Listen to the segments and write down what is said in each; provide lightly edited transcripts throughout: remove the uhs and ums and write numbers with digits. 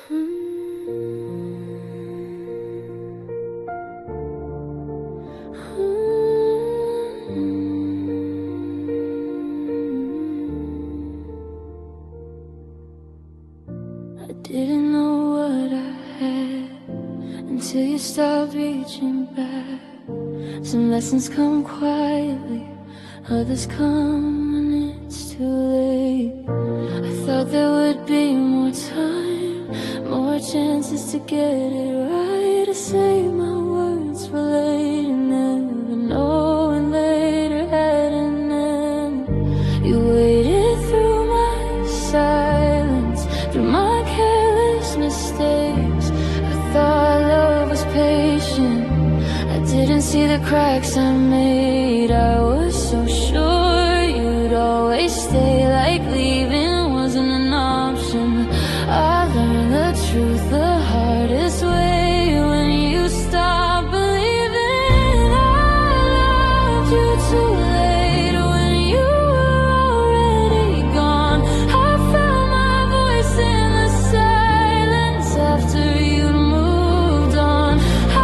I didn't know what I had until you stopped reaching back. Some lessons come quietly, others come when it's too late. I thought there would be more time, more chances to get it right, to say my words for later, never knowing later had an end. You waited through my silence, through my careless mistakes. I thought love was patient, I didn't see the cracks I made. I was so sure you'd always stay, like leaving wasn't an option. I learned the truth the hardest way, when you stopped believing I loved you too late. When you were already gone, I found my voice in the silence after you moved on. I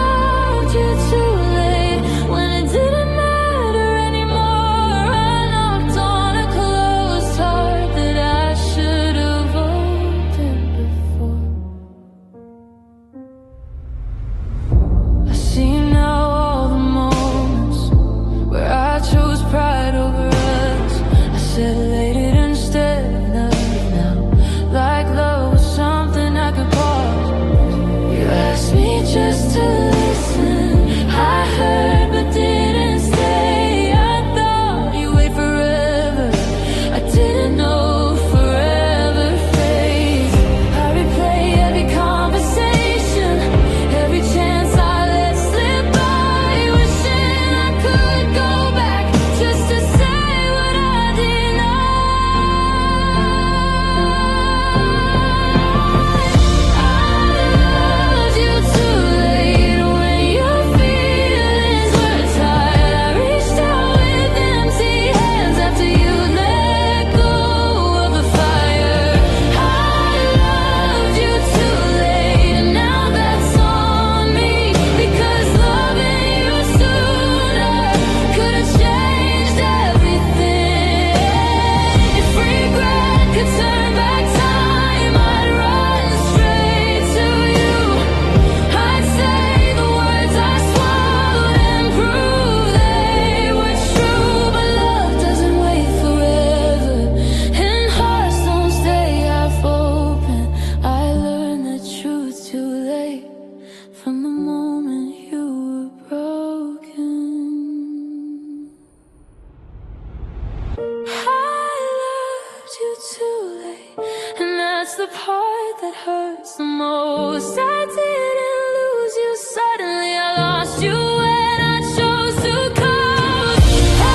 loved you too late, when it didn't matter anymore. I knocked on a closed heart that I should have opened before. I see now all the moments where I chose pride over us. I said later instead of love now, like love was something I could pause. You asked me just to listen, I heard but didn't stay. I thought you wait forever, I didn't know forever fades. I replay every conversation, every chance I let slip by, wishing I could go back just to say what I denied. I loved you too late, when your feelings were tired. I reached out with empty hands after you let go of the fire. I loved you too late, and now that's on me, because loving you sooner could have changed everything. If regret could turn back time, I'd run straight to you. I'd say the words I swallowed and prove they were true. But love doesn't wait forever, and hearts don't stay half open. I learned the truth too late, from the moment you were broken. I loved you too late, and that's the part that hurts the most. I didn't lose you suddenly, I lost you when I chose to coast. I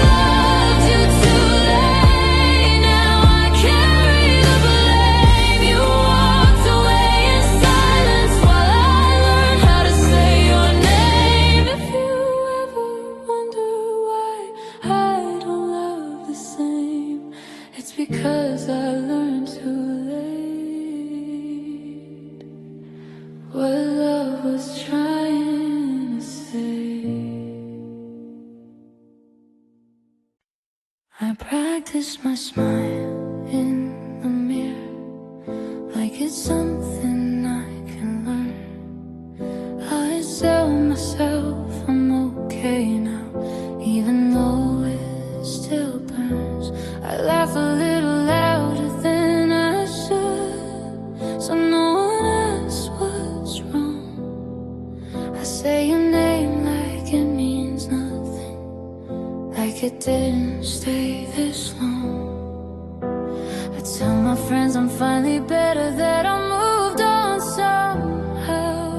loved you too late, now I carry the blame. You walked away in silence while I learned how to say your name. If you ever wonder why I don't love the same, it's because I learned too late what love was trying to say. I practice my smile in the mirror, like it's something I can learn. I tell myself I'm okay now, even though it still burns. I laugh a little louder than I should, so no one asks what's wrong. I say your name like it means nothing, like it didn't stay this long. I tell my friends I'm finally better, that I moved on somehow.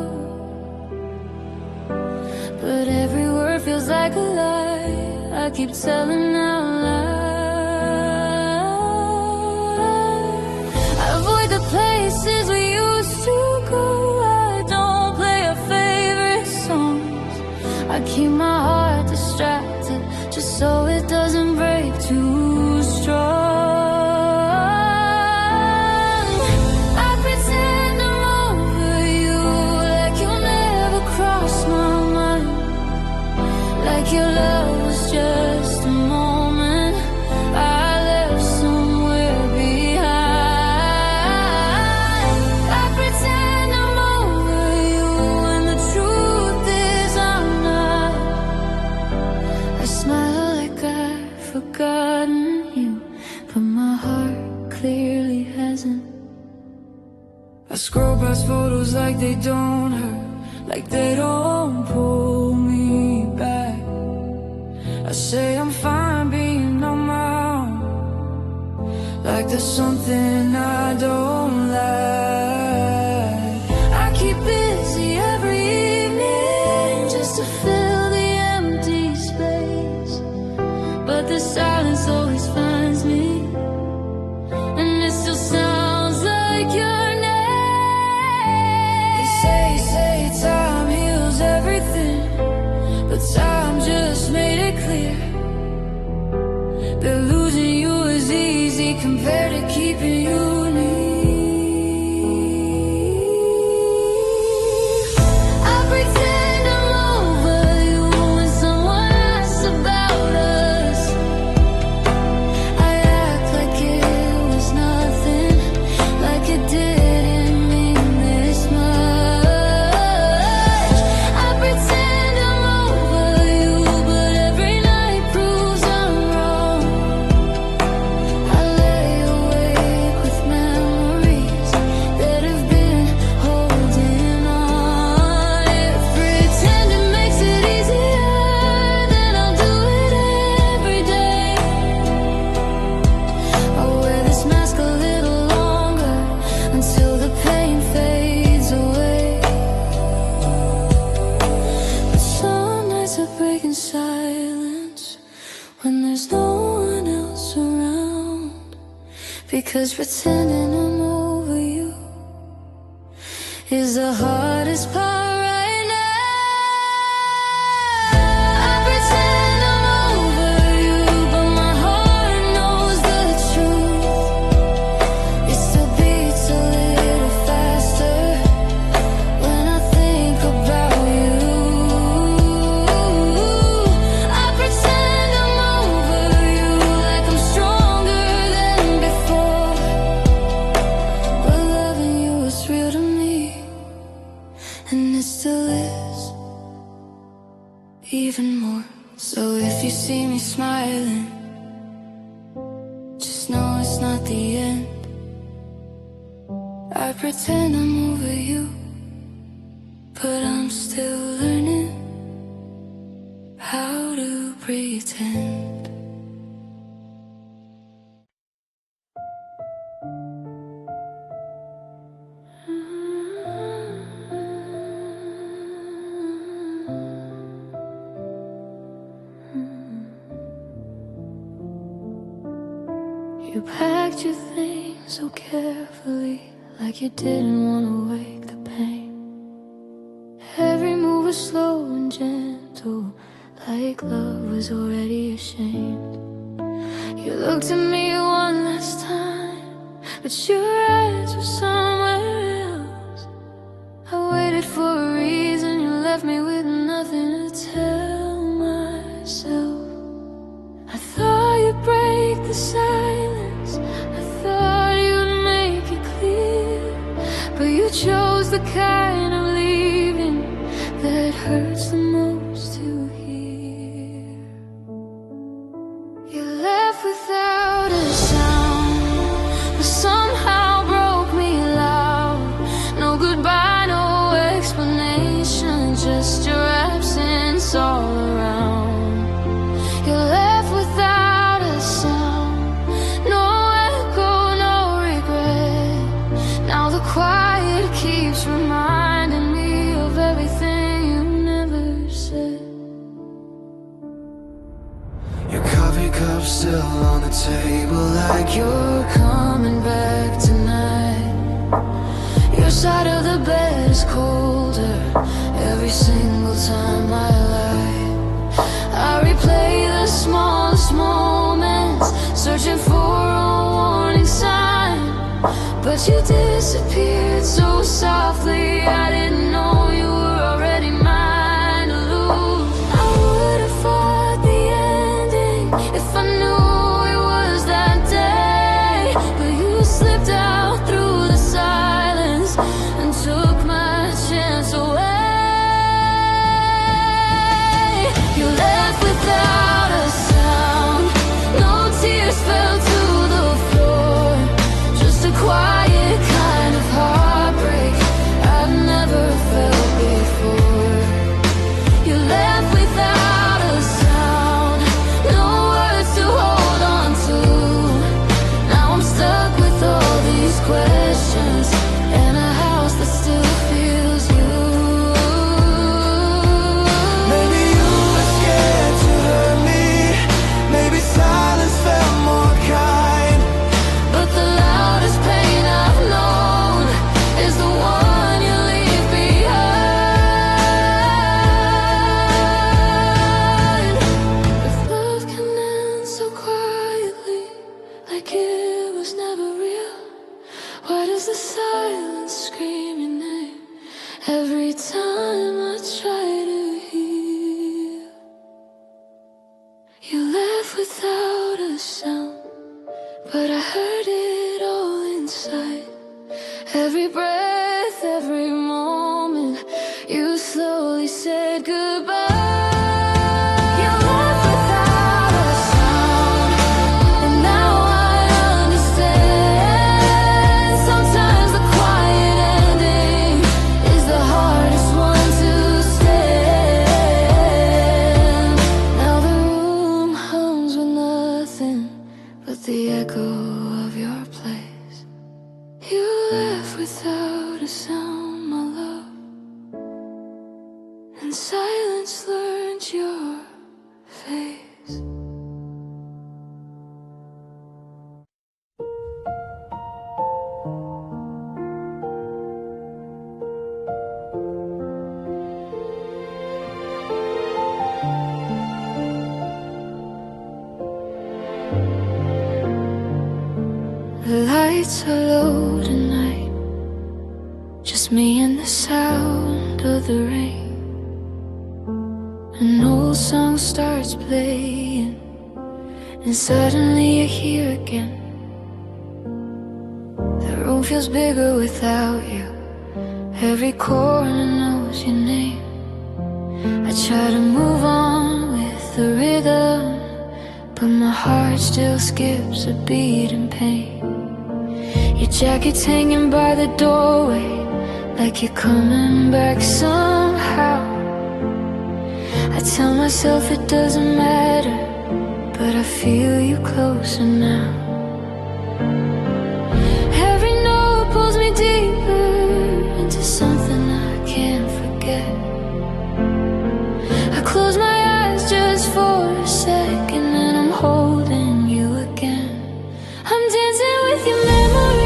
But every word feels like a lie, I keep telling out loud. I avoid the places we used to go, I don't play our favorite songs. I keep my heart distracted, just so it doesn't break too strong. I my heart clearly hasn't. I scroll past photos like they don't hurt, like they don't pull me back. I say I'm fine being on my own, like there's something I don't like. I keep busy every evening just to fill the empty space, but the silence always finds me, and it still sounds like your name. They say time heals everything, but time just made it clear that losing you is easy compared to keeping you near. I pretend I'm over you when someone asks about us. I act like it was nothing, like it didn't mean this much. I pretend I'm over you, but every night proves I'm wrong. I lay awake with memories that have been holding on. If pretending makes it easier, then I'll do it every day. I'll wear this mask a little longer until the pain fades away. But some nights I break in silence when there's no one else around, because pretending I'm over you is the hardest part right now. I pretend I'm over you, but my heart knows the truth. It still beats a little faster when I think about you. I pretend I'm over you, like I'm stronger than before, but loving you is real to me, and it still is, even more. So if you see me smiling, just know it's not the end. I pretend I'm over you, but I'm still learning how to pretend. You packed your things so carefully, like you didn't want to wake the pain. Every move was slow and gentle, like love was already ashamed. You looked at me one last time, but your eyes were somewhere else. I waited for a reason, you left me with nothing to tell myself. I thought you'd break the silence, I thought you'd make it clear, but you chose the kind of leaving that hurts the most to hear. You left without a sound, but somehow broke me loud. No goodbye, no explanation, just your absence all around. You left without a sound, no echo, no regret. Now the quiet keeps reminding me of everything you never said. Your coffee cup still on the table, like You're coming back tonight. Your side of the bed is colder every single time I lie. I replay the smallest moments, searching for a warning sign, but you disappeared so softly, I didn't know you were already mine to lose. I would have fought the ending if I knew it was that day, but you slipped out through the silence and took my chance away. You left without a sound, no tears fell to the floor. was never real? Why does the silence scream your name every time I try to heal? You left without a sound, but I heard it all inside. Every breath, every moment, you slowly said goodbye. The echo of your place. You left without a sound, my love, and silence learned your face. The lights are low tonight, just me and the sound of the rain. An old song starts playing, and suddenly you're here again. The room feels bigger without you. Every corner knows your name. I try to move on with the rhythm, but my heart still skips a beat in pain. Your jacket's hanging by the doorway, like you're coming back somehow. I tell myself it doesn't matter, but I feel you closer now. Every note pulls me deeper into something I can't forget. I close my eyes just for a second, and I'm holding you again. I'm dancing with your memory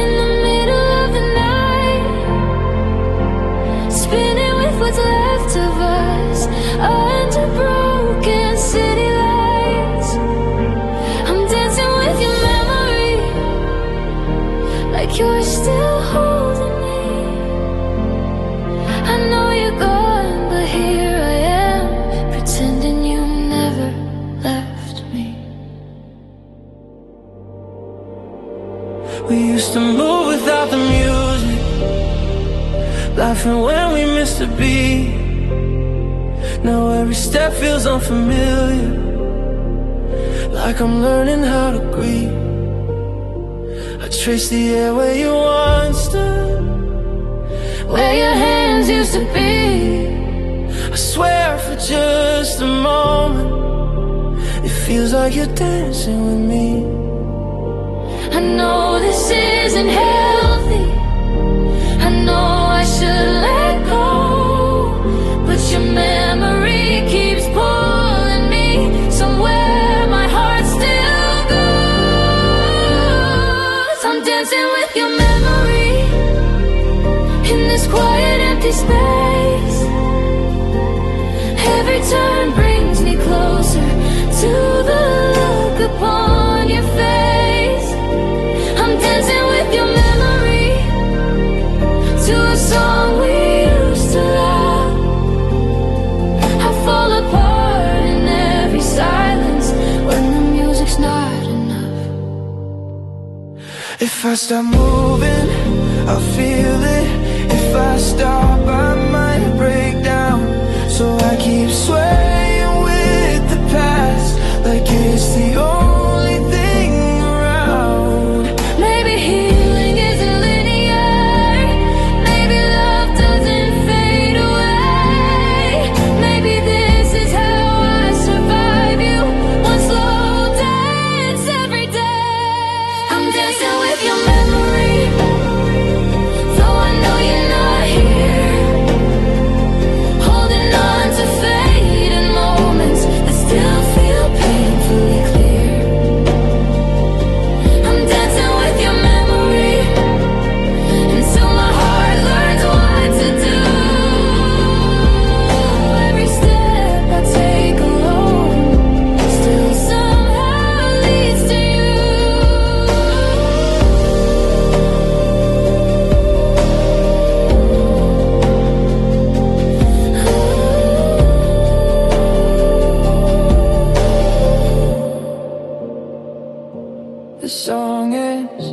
in the middle of the night, spinning with what's left of us under broken city lights. I'm dancing with your memory, like you're still holding me. I know you're gone, but here I am, pretending you never left me. We used to move without the music, laughing when we missed a beat. Now every step feels unfamiliar, like I'm learning how to grieve. I trace the air where you once stood, Where your hands used to be. I swear for just a moment, it feels like you're dancing with me. I know this isn't healthy, I know I should let go, but your memory keeps pulling me somewhere my heart still goes. I'm dancing with your memory in this quiet empty space. Every turn brings me closer to the look upon your face. I'm dancing with your memory to a song we used to love. I fall apart in every silence when the music's not enough. If I stop moving, I'll feel it. If I stop, I might break down. So I keep swaying with the past, like it's the only thing around. Maybe healing isn't linear, maybe love doesn't fade away. Maybe this is how I survive you, one slow dance every day. I'm dancing with your memory, though I know you're not here, holding on to fate in my The song ends,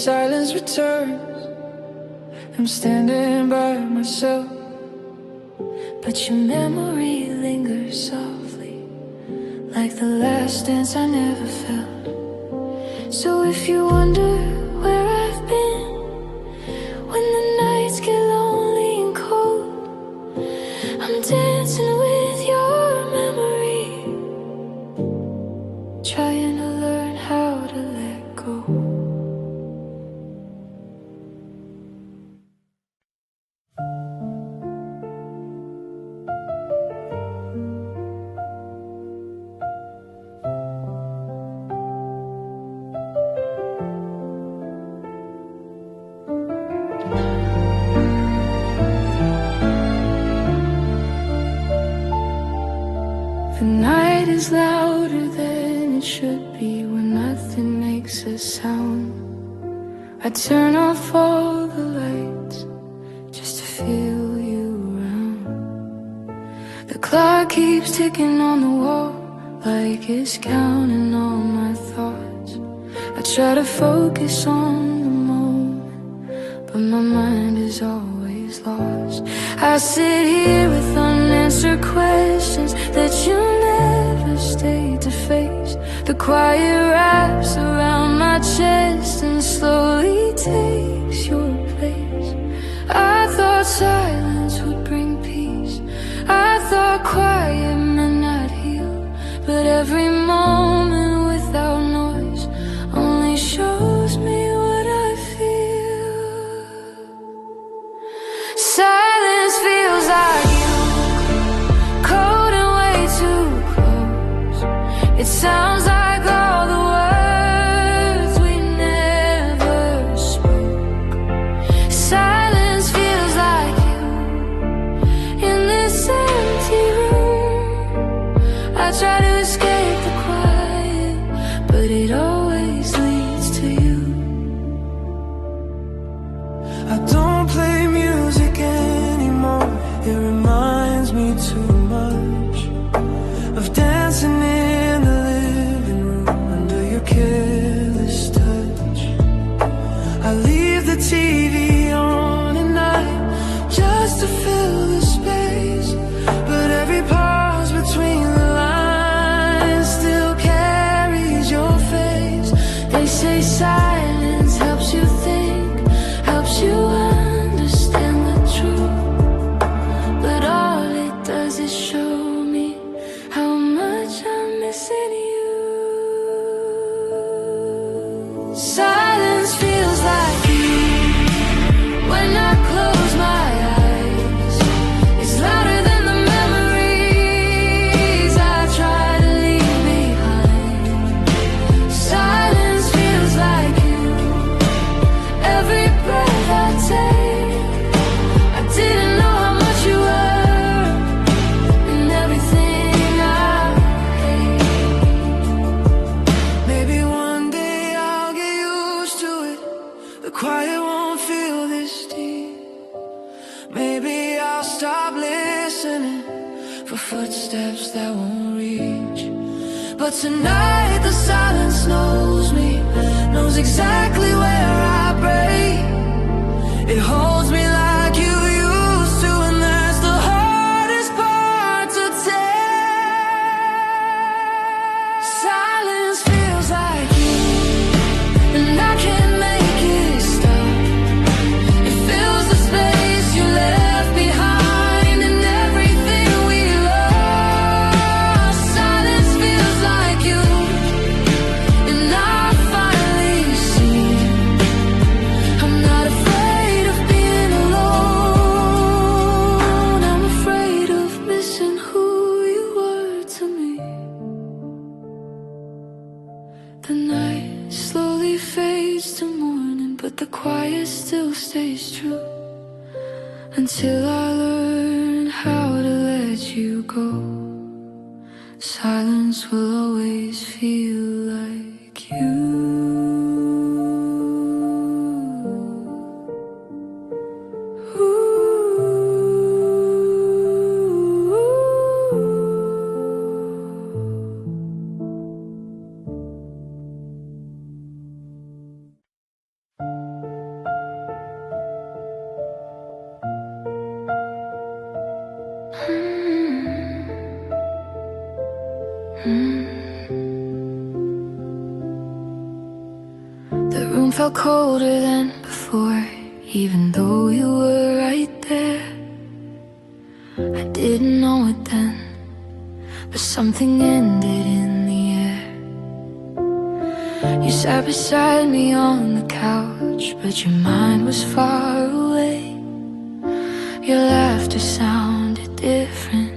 silence returns. I'm standing by myself, but your memory lingers softly, like the last dance I never felt. So if you wonder where I've been when the nights get lonely and cold, I'm dancing with your memory, trying to learn how to let go. The night is louder than it should be when nothing makes a sound. I turn off all the lights just to feel you around. The clock keeps ticking on the wall like it's counting all my thoughts. I try to focus on the moment, but my mind is always lost. I sit here with unanswered questions that you never stayed to face. The quiet wraps around my chest and slowly takes your place. I thought silence would bring peace, I thought quiet meant I'd heal, but every moment without noise only shows me what I feel. Silence feels like you, cold and way too close. It sounds like all the words we never spoke. Silence feels like you in this empty room. I try to escape the quiet, but it always leads to you. I don't play music anymore, it reminds me too much of dancing in the living room under your careless touch. I leave the TV on at night just to fill the space, but every pause between the lines still carries your face. They say silence helps you think, helps you understand the truth, but all it does is show me how much I'm missing you. Silence feels like you when I close my eyes. It's louder than the memories I try to leave behind. Silence feels like you, every breath I take. I didn't know how much you were and everything I hate. Maybe one day I'll get used to it, the quiet won't feel this deep. Maybe I'll stop listening for footsteps that won't reach. But tonight the silence knows me, knows exactly where I break. It holds me like you used to, and that's the hardest part to take. Silence feels like you, and I can't make it stop. It fills the space you left behind and everything we lost. Silence feels like you, and I finally see I'm not afraid of being alone. I'm afraid of missing who you were to me. The night slowly fades to morning, but the quiet still stays true until I learn how to let you go. Silence will always feel like you. Ooh. room felt colder than before, even though you were right there. I didn't know it then, but something ended in the air. You sat beside me on the couch, but your mind was far away. Your laughter sounded different,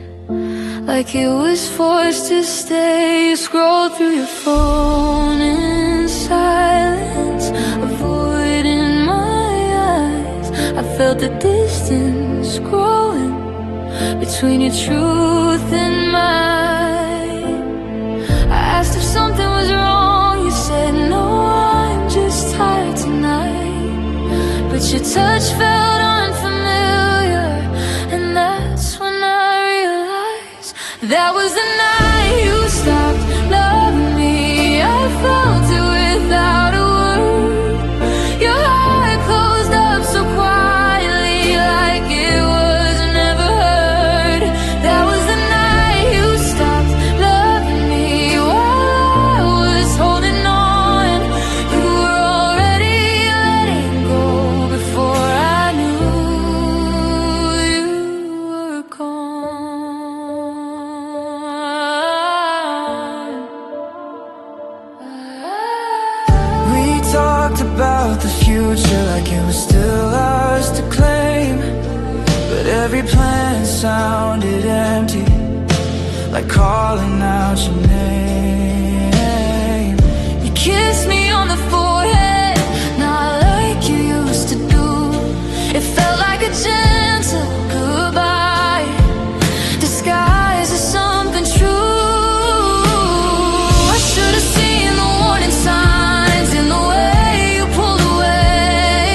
like it was forced to stay. You scrolled through your phone in silence, avoiding my eyes. I felt the distance growing between your truth and mine. I asked if something was wrong, you said no, I'm just tired tonight. But your touch felt unfamiliar, and that's when I realized that was the night you stopped loving me. I felt it without a word. Your heart closed up so quietly, like it was never heard. That was the night you stopped loving me. While I was holding on, you were already letting go before I knew you were gone. We talked about the future like it was still ours to claim, but every plan sounded empty, like calling out your name. You kissed me on the forehead, not like you used to do. It felt like a gentle goodbye, disguised as something true. I should have seen the warning signs in the way you pulled away,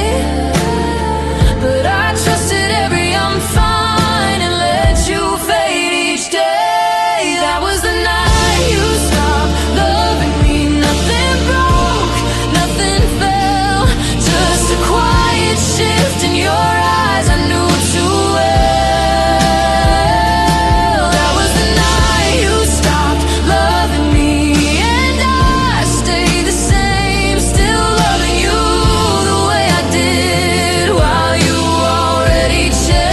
but I trusted every I'm fine and let you fade each day. That was the night you stopped loving me. Nothing broke, nothing fell, just a quiet shift in your eyes I knew too well. That was the night you stopped loving me, and I stayed the same, still loving you the way I did, while you already changed.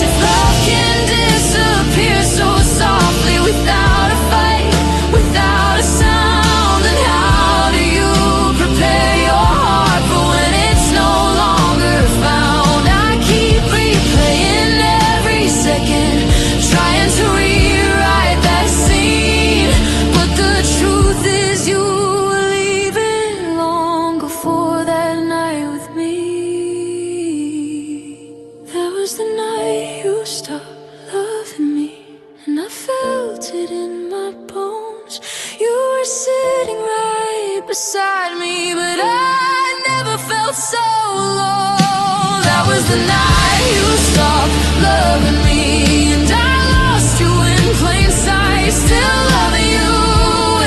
If love can disappear so softly without a fight, without a sound, then how do you prepare your heart for when it's no longer found? I keep replaying every second, trying to rewrite that scene, but the truth is you were leaving long before that night with me. That was the night you stopped loving me, and I felt it in my bones. You were sitting right beside me, but I never felt so alone. That was the night you stopped loving me, and I lost you in plain sight, still loving you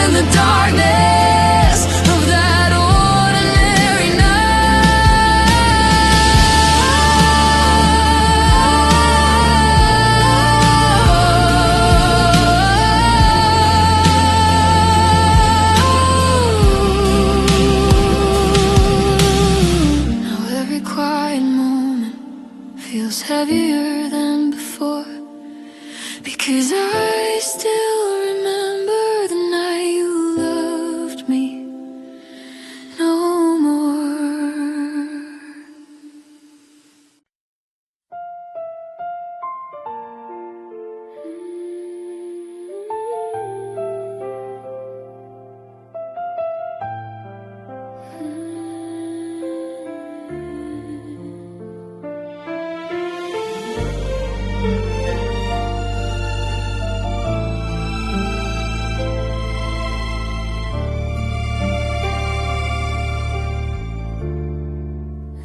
in the darkness of that ordinary night. Now every quiet moment feels heavier than before, because I still remember the night you loved me no more.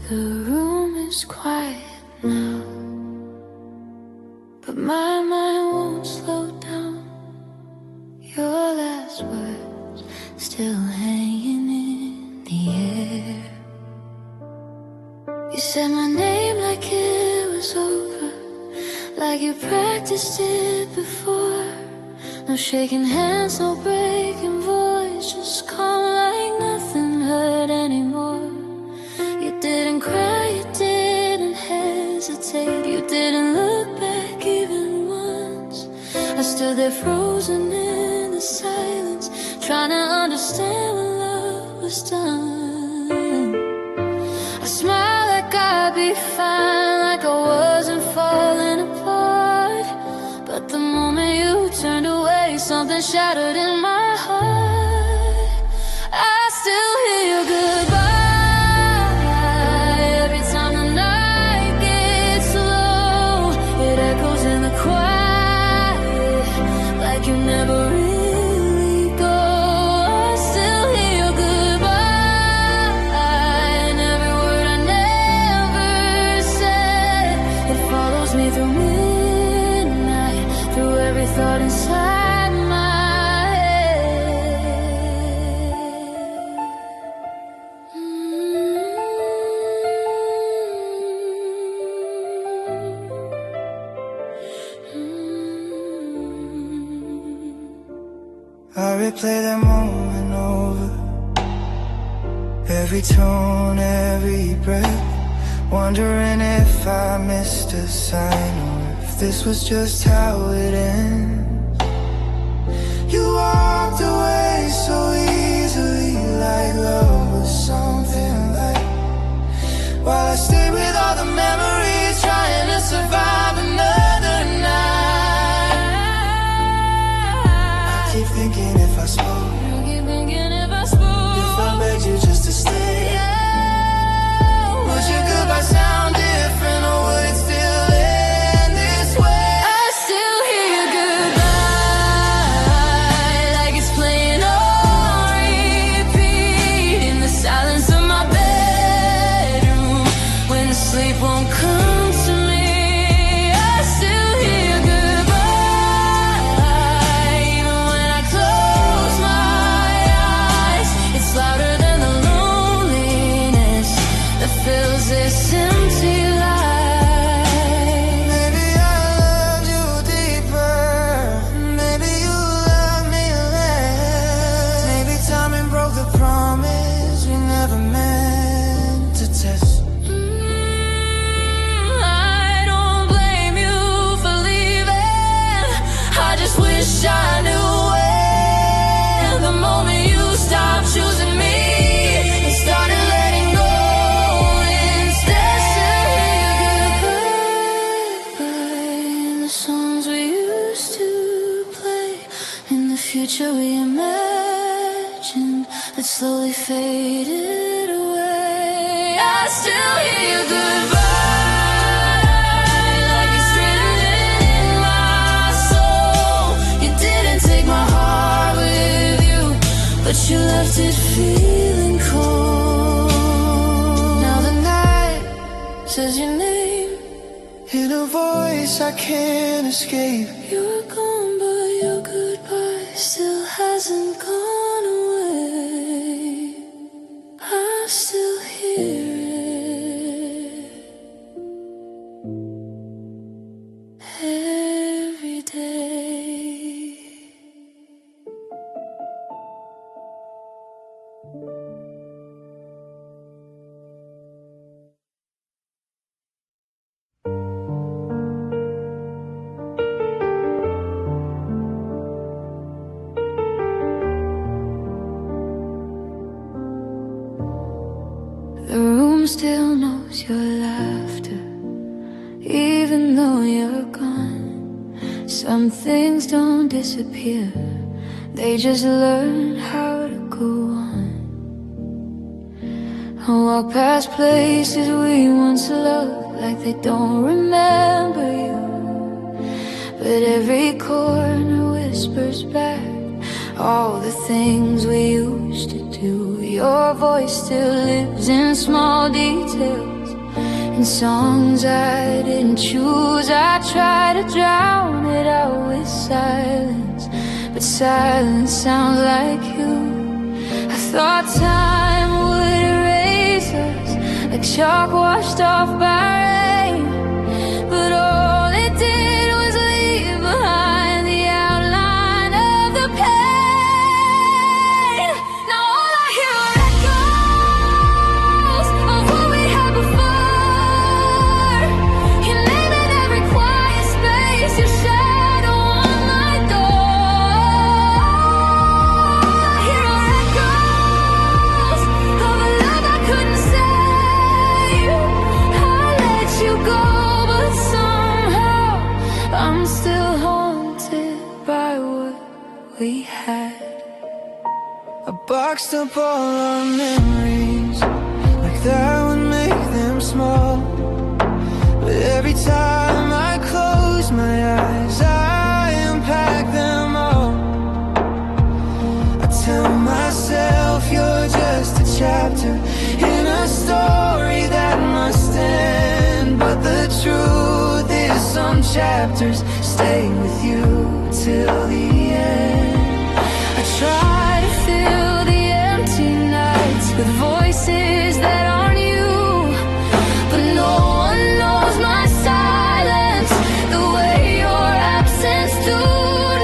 The room is quiet now, but my mind won't slow down. Your last words still hanging in the air. You said my name like it was over, like you practiced it before. No shaking hands, no breaking voice, just calm like nothing was done. I smiled like I'd be fine, like I wasn't falling apart. But the moment you turned away, something shattered in my heart. I still hear your goodbye every time the night gets low. It echoes in the quiet, like you never really go. I still hear your goodbye, and every word I never said. It follows me through midnight, through every thought inside my head. I replay that moment over, every tone, every breath, wondering if I missed a sign or if this was just how it ends. You walked away so easily, like love was something like, while I stayed with all the memories, trying to survive another night. I keep thinking if I spoke, if I begged you just to stay, would your goodbye sound different, or would it still end this way? I still hear your goodbye, like it's playing on repeat in the silence of my bedroom, when the sleep won't come to me. I still hear your goodbye, even when I close my eyes. It's louder than the loneliness that fills this empty life. Maybe I loved you deeper, maybe you loved me less. Maybe timing broke the promise we never meant to test. I don't blame you for leaving. I just wish I knew when, the moment you stopped choosing me and started letting go instead. Still hear your goodbye in the songs we used to play, in the future we imagined that slowly faded away. I still hear your goodbye, like it's written in my soul. You didn't take my heart with you, but you left it feeling cold. Now the night says your name, In a voice I can't escape. you're gone, but your goodbye still hasn't gone away. I still hear it every day. The room still knows your laughter, even though you're gone. Some things don't disappear, they just learn how to go on. I walk past places we once loved, like they don't remember you. But every corner whispers back all the things we used to do. Your voice still lives in small details, in songs I didn't choose. I try to drown it out with silence, but silence sounds like you. I thought time would erase us, like chalk washed off by rain, but all it did was leave behind the outline of the pain. Now all I hear are echoes of what we had before. Your name in every quiet space, your shadow on my door. All I hear are echoes boxed up all our memories, like that would make them small. But every time I close my eyes, I unpack them all. I tell myself you're just a chapter in a story that must end. But the truth is some chapters stay with you till the end. I try to fill the empty nights with voices that aren't you, but no one knows my silence the way your absence do.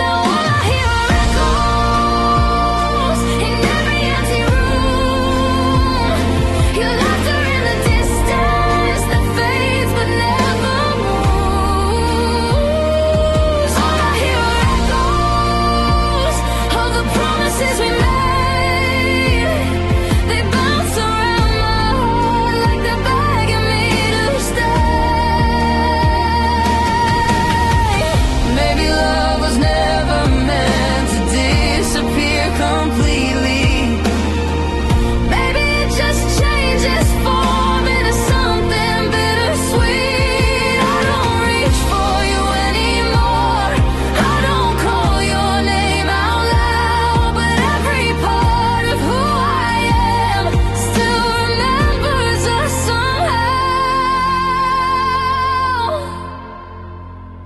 Now all I hear are echoes in every empty room. Your laughter in the distance that fades but never moves. All I hear are echoes of the promises we made. They bounce around my heart like they're begging me to stay. Maybe love was never meant to disappear completely. Maybe it just changes form into something bittersweet. I don't reach for you anymore. I don't call your name out loud, but every part of who I am still remembers us somehow.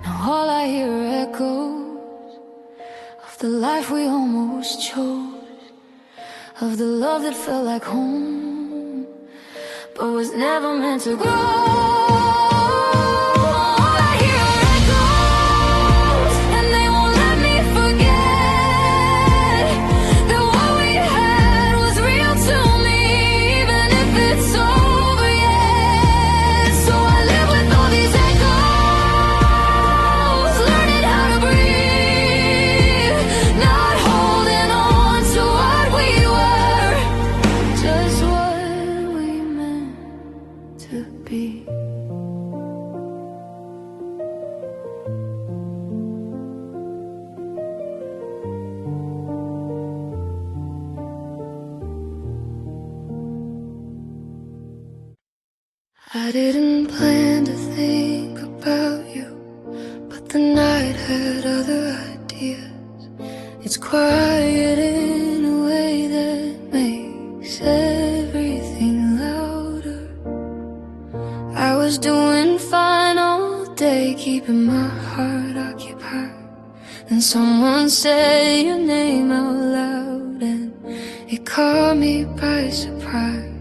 Now all I hear are echoes of the life we almost chose, of the love that felt like home, but was never meant to grow. All I hear are echoes, and they won't let me forget that what we had was real to me, even if it's over yet. So I live with all these echoes, learning how to breathe, not holding on to what we were, just what we meant to be. I didn't plan to think about you, but the night had other ideas. It's quiet in a way that makes everything louder. I was doing fine all day, keeping my heart occupied. Then someone said your name out loud, and it caught me by surprise.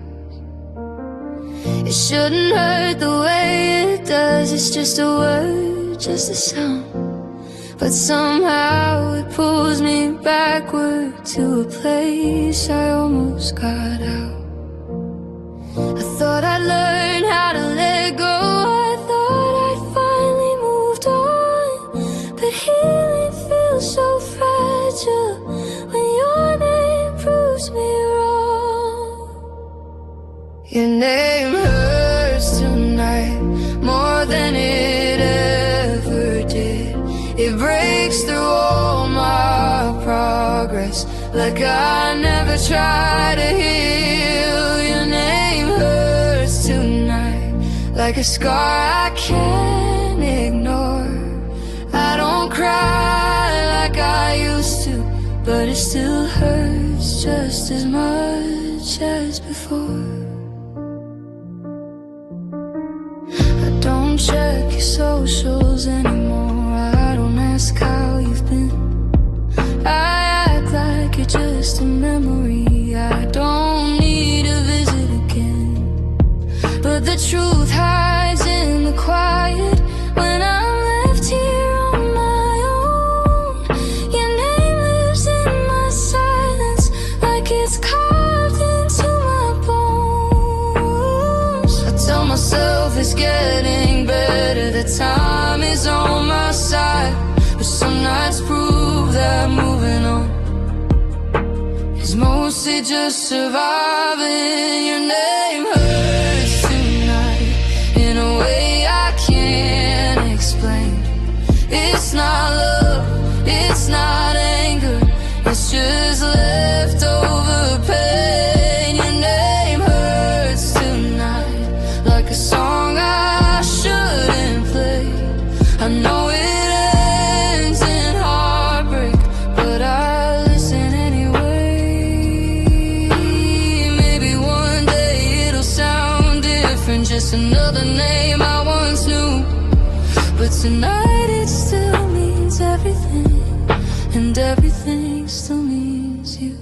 It shouldn't hurt the way it does. It's just a word, just a sound, but somehow it pulls me backward to a place I almost got out. I thought I'd learn how to let go. I thought I'd finally moved on, but healing feels so fragile when your name proves me wrong. Your name hurts tonight more than it ever did. It breaks through all my progress, like I never tried to heal. Your name hurts tonight, like a scar I can't ignore. I don't cry like I used to, but it still hurts just as much as before. I don't check your socials anymore. I don't ask how you've been. I act like you're just a memory. I don't need to visit again, but the truth hides in the quiet when I'm left here on my own. Your name lives in my silence, like it's carved into my bones. I tell myself it's getting better, that time is on my side, but some nights prove that moving on is mostly just surviving. Your name hurts tonight in a way I can't explain. It's not love, it's not anger, it's just leftover another name I once knew. But tonight it still means everything, and everything still means you.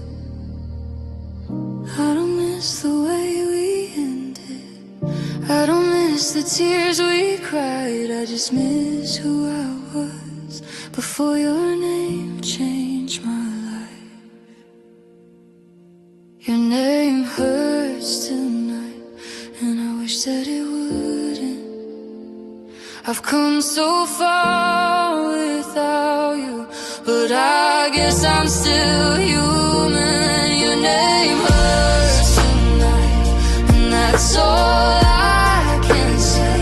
I don't miss the way we ended, I don't miss the tears we cried. I just miss who I was before your name changed my life. Your name hurts tonight, and I wish that it wouldn't. I've come so far without you, but I guess I'm still human. Your name hurts tonight, and that's all I can say.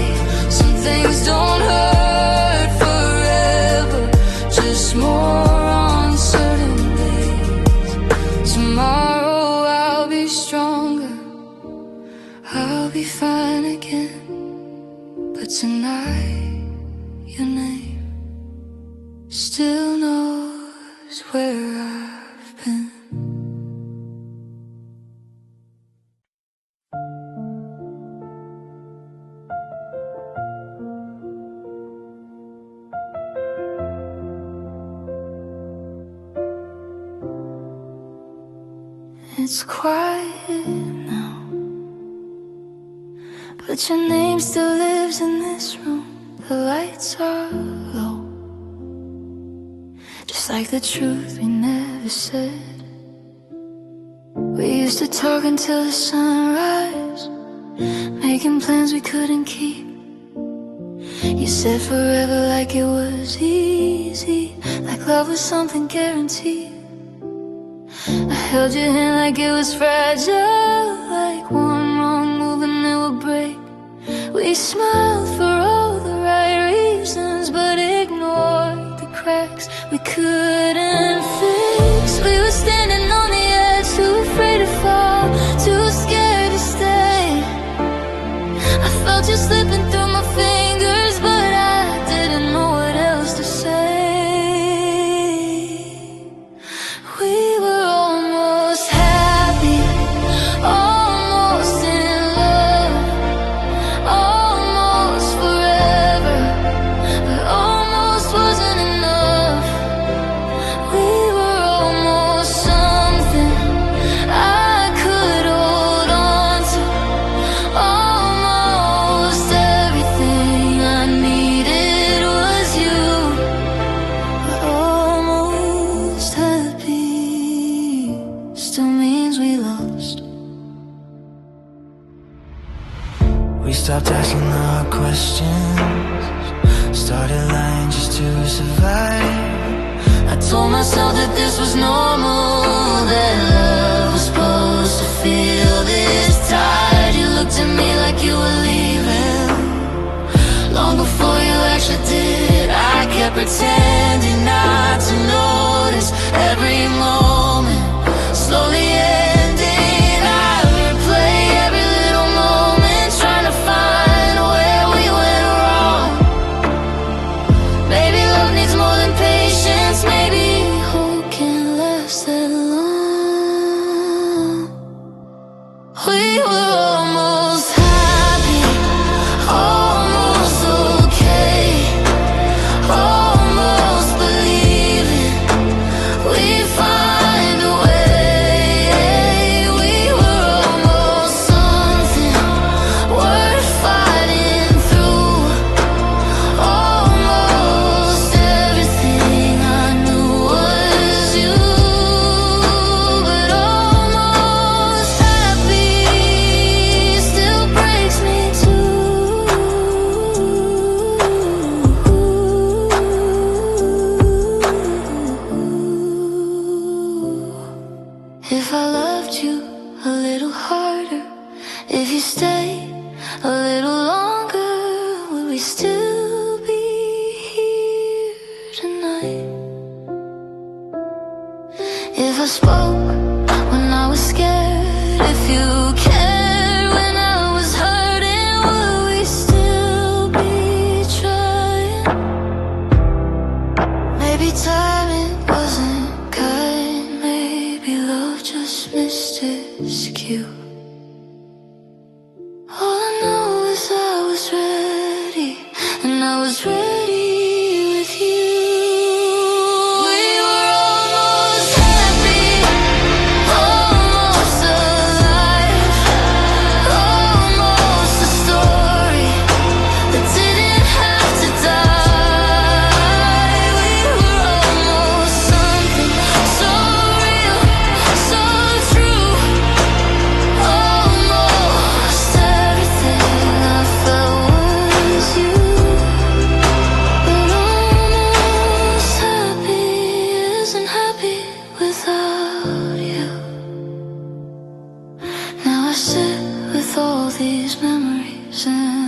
Some things don't hurt forever, just more on certain days. Tomorrow I'll be stronger, I'll be fine again. But tonight, your name still knows where I've been. It's quiet now, but your name still lives in this room. The lights are low, just like the truth we never said. We used to talk until the sunrise, making plans we couldn't keep. You said forever like it was easy, like love was something guaranteed. I held your hand like it was fragile, like one wrong move and it would break. We smiled for all the right reasons, but ignored the cracks we couldn't fix. We were standing on the edge, too afraid to fall, too scared to stay. I felt you slipping through my fingers, but I didn't know what else to say. We were almost happy, almost in love, almost forever, but almost wasn't enough. We were almost something I could hold on to, almost everything I needed was you. But almost happy still means we lost. We stopped asking the hard questions, started lying just to survive. I told myself that this was normal, that love was supposed to feel this tight. You looked at me like you were leaving, long before you actually did. I kept pretending not to notice every moment slowly ending. I replay every little moment, trying to find where we went wrong. Maybe love needs more than patience, maybe hope can't last that long. We were almost happy, almost okay, almost believing we'd find a way. We were almost something worth fighting through, almost everything I knew was you. But almost happy still breaks me too. If I loved you a little harder, if you stayed a little longer, would we still be here tonight? If I spoke when I was scared, if you cared when I was hurting, would we still be trying? Maybe timing wasn't kind, maybe love just missed its cue. All I know is I was ready with you. We were almost happy, almost alive, almost a story that didn't have to die. We were almost something so real, so true. Almost everything I felt was you. But almost happy isn't happy without you. Now I sit with all these memories and